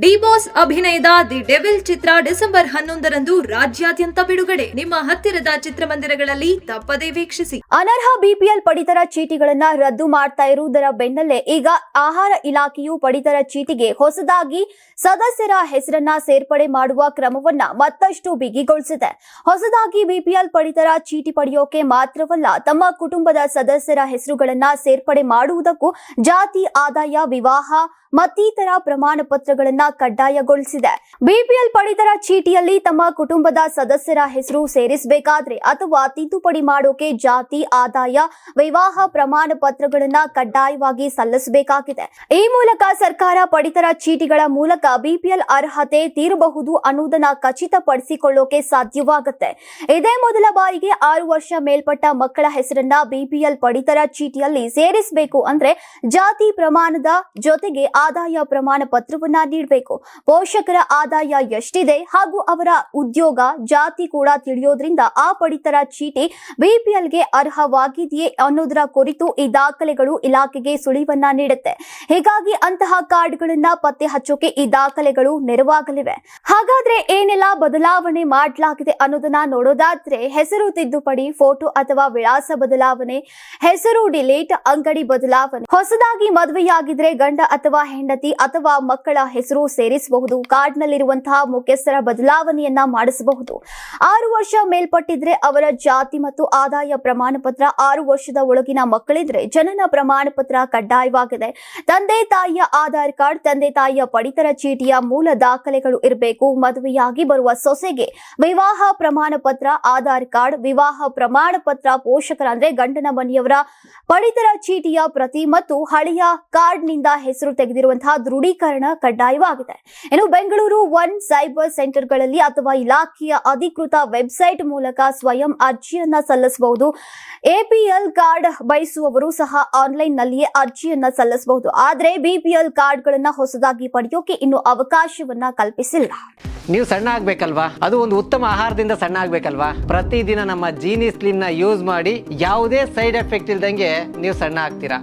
D boss ಅಭಿನಯದ the devil Chitra December 11ರಂದು ರಾಜ್ಯಾದ್ಯಂತ ಬಿಡುಗಡೆ. ನಿಮ್ಮ ಹತ್ತಿರದ ಚಿತ್ರಮಂದಿರಗಳಲ್ಲಿ ತಪ್ಪದೇ ವೀಕ್ಷಿಸಿ. ಅನರ್ಹ ಬಿಪಿಎಲ್ ಪಡಿತರ ಚೀಟಿಗಳನ್ನ ರದ್ದು ಮಾಡ್ತಾ ಇರುವುದರ ಬೆನ್ನಲ್ಲೇ ಈಗ ಆಹಾರ ಇಲಾಖೆಯು ಪಡಿತರ ಚೀಟಿಗೆ ಹೊಸದಾಗಿ ಸದಸ್ಯರ ಹೆಸರನ್ನ ಸೇರ್ಪಡೆ ಮಾಡುವ ಕ್ರಮವನ್ನ ಮತ್ತಷ್ಟು ಬಿಗಿಗೊಳಿಸಿದೆ. ಹೊಸದಾಗಿ ಬಿಪಿಎಲ್ ಪಡಿತರ ಚೀಟಿ ಪಡೆಯೋಕೆ ಮಾತ್ರವಲ್ಲ, ತಮ್ಮ ಕುಟುಂಬದ ಸದಸ್ಯರ ಹೆಸರುಗಳನ್ನ ಸೇರ್ಪಡೆ ಮಾಡುವುದಕ್ಕೂ ಜಾತಿ, ಆದಾಯ, ವಿವಾಹ ಮತ್ತಿತರ ಪ್ರಮಾಣ ಪತ್ರಗಳನ್ನ ಕಡ್ಡಾಯಗೊಳಿಸಿದೆ. ಬಿಪಿಎಲ್ ಪಡಿತರ ಚೀಟಿಯಲ್ಲಿ ತಮ್ಮ ಕುಟುಂಬದ ಸದಸ್ಯರ ಹೆಸರು ಸೇರಿಸಬೇಕಾದ್ರೆ ಅಥವಾ ತಿದ್ದುಪಡಿ ಮಾಡೋಕೆ ಜಾತಿ, ಆದಾಯ, ವಿವಾಹ ಪ್ರಮಾಣ ಪತ್ರಗಳನ್ನ ಕಡ್ಡಾಯವಾಗಿ ಸಲ್ಲಿಸಬೇಕಾಗಿದೆ. ಈ ಮೂಲಕ ಸರ್ಕಾರ ಪಡಿತರ ಚೀಟಿಗಳ ಮೂಲಕ ಬಿಪಿಎಲ್ ಅರ್ಹತೆ ತೀರಬಹುದು ಅನ್ನುವುದನ್ನ ಖಚಿತಪಡಿಸಿಕೊಳ್ಳೋಕೆ ಸಾಧ್ಯವಾಗುತ್ತೆ. ಇದೇ ಮೊದಲ ಬಾರಿಗೆ 6 ವರ್ಷ ಮೇಲ್ಪಟ್ಟ ಮಕ್ಕಳ ಹೆಸರನ್ನ ಬಿಪಿಎಲ್ ಪಡಿತರ ಚೀಟಿಯಲ್ಲಿ ಸೇರಿಸಬೇಕು ಅಂದ್ರೆ ಜಾತಿ ಪ್ರಮಾಣದ ಜೊತೆಗೆ ಆದಾಯ ಪ್ರಮಾಣ ಪತ್ರವನ್ನ ನೀಡಬೇಕು. ಪೋಷಕರ ಆದಾಯ ಎಷ್ಟಿದೆ ಹಾಗೂ ಅವರ ಉದ್ಯೋಗ, ಜಾತಿ ಕೂಡ ತಿಳಿಯೋದ್ರಿಂದ ಆ ಪಡಿತರ ಚೀಟಿ ಬಿಪಿಎಲ್ಗೆ ಅರ್ಹವಾಗಿದೆಯೇ ಅನ್ನೋದರ ಕುರಿತು ಈ ದಾಖಲೆಗಳು ಇಲಾಖೆಗೆ ಸುಳಿವನ್ನ ನೀಡುತ್ತೆ. ಹೀಗಾಗಿ ಅಂತಹ ಕಾರ್ಡ್ಗಳನ್ನ ಪತ್ತೆ ಹಚ್ಚೋಕೆ ಈ ದಾಖಲೆಗಳು ನೆರವಾಗಲಿವೆ. ಹಾಗಾದ್ರೆ ಏನೆಲ್ಲ ಬದಲಾವಣೆ ಮಾಡಲಾಗಿದೆ ಅನ್ನೋದನ್ನ ನೋಡೋದಾದ್ರೆ, ಹೆಸರು ತಿದ್ದುಪಡಿ, ಫೋಟೋ ಅಥವಾ ವಿಳಾಸ ಬದಲಾವಣೆ, ಹೆಸರು ಡಿಲೀಟ್, ಅಂಗಡಿ ಬದಲಾವಣೆ, ಹೊಸದಾಗಿ ಮದುವೆಯಾಗಿದ್ರೆ ಗಂಡ ಅಥವಾ ಹೆಂಡತಿ ಅಥವಾ ಮಕ್ಕಳ ಹೆಸರು ಸೇರಿಸಬಹುದು, ಕಾರ್ಡ್ನಲ್ಲಿರುವಂತಹ ಮುಖ್ಯಸ್ಥರ ಬದಲಾವಣೆಯನ್ನ ಮಾಡಿಸಬಹುದು. 6 ವರ್ಷ ಮೇಲ್ಪಟ್ಟಿದ್ರೆ ಅವರ ಜಾತಿ ಮತ್ತು ಆದಾಯ ಪ್ರಮಾಣ ಪತ್ರ, 6 ವರ್ಷದ ಒಳಗಿನ ಮಕ್ಕಳಿದ್ರೆ ಜನನ ಪ್ರಮಾಣ ಪತ್ರ ಕಡ್ಡಾಯವಾಗಿದೆ. ತಂದೆ ತಾಯಿಯ ಆಧಾರ್ ಕಾರ್ಡ್, ತಂದೆ ತಾಯಿಯ ಪಡಿತರ ಚೀಟಿಯ ಮೂಲ ದಾಖಲೆಗಳು ಇರಬೇಕು. ಮದುವೆಯಾಗಿ ಬರುವ ಸೊಸೆಗೆ ವಿವಾಹ ಪ್ರಮಾಣ ಪತ್ರ, ಆಧಾರ್ ಕಾರ್ಡ್, ವಿವಾಹ ಪ್ರಮಾಣ ಪತ್ರ, ಪೋಷಕರ ಅಂದ್ರೆ ಗಂಡನ ಮನೆಯವರ ಪಡಿತರ ಚೀಟಿಯ ಪ್ರತಿ ಮತ್ತು ಹಳೆಯ ಕಾರ್ಡ್ನಿಂದ ಹೆಸರು ತೆಗೆದಿರುವಂತಹ ದೃಢೀಕರಣ ಕಡ್ಡಾಯವಾಗಿದೆ. ಇನ್ನು ಬೆಂಗಳೂರು 1 ಸೈಬರ್ ಸೆಂಟರ್ಗಳಲ್ಲಿ ಅಥವಾ ಇಲಾಖೆಯ ಅಧಿಕೃತ ವೆಬ್ಸೈಟ್ ಮೂಲಕ ಸ್ವಯಂ ಅರ್ಜಿಯನ್ನ ಸಲ್ಲಿಸಬಹುದು. ಎಪಿಎಲ್ ಕಾರ್ಡ್ ಬಯಸುವವರು ಸಹ ಆನ್ಲೈನ್ ನಲ್ಲಿಯೇ ಅರ್ಜಿಯನ್ನ ಸಲ್ಲಿಸಬಹುದು. ಆದರೆ ಬಿಪಿಎಲ್ ಕಾರ್ಡ್ಗಳನ್ನ ಹೊಸದಾಗಿ ಪಡೆಯೋಕೆ ಇನ್ನು ಅವಕಾಶವನ್ನ ಕಲ್ಪಿಸಿಲ್ಲ. ನೀವು ಸಣ್ಣ ಆಗ್ಬೇಕಲ್ವಾ? ಅದು ಒಂದು ಉತ್ತಮ ಆಹಾರದಿಂದ ಸಣ್ಣ ಆಗ್ಬೇಕಲ್ವಾ? ಪ್ರತಿದಿನ ನಮ್ಮ ಜೀನಿ ಸ್ಲಿಮ್ ನ ಯೂಸ್ ಮಾಡಿ ಯಾವುದೇ ಸೈಡ್ ಎಫೆಕ್ಟ್ ಇಲ್ದಂಗೆ ನೀವು ಸಣ್ಣ ಆಗ್ತೀರಾ.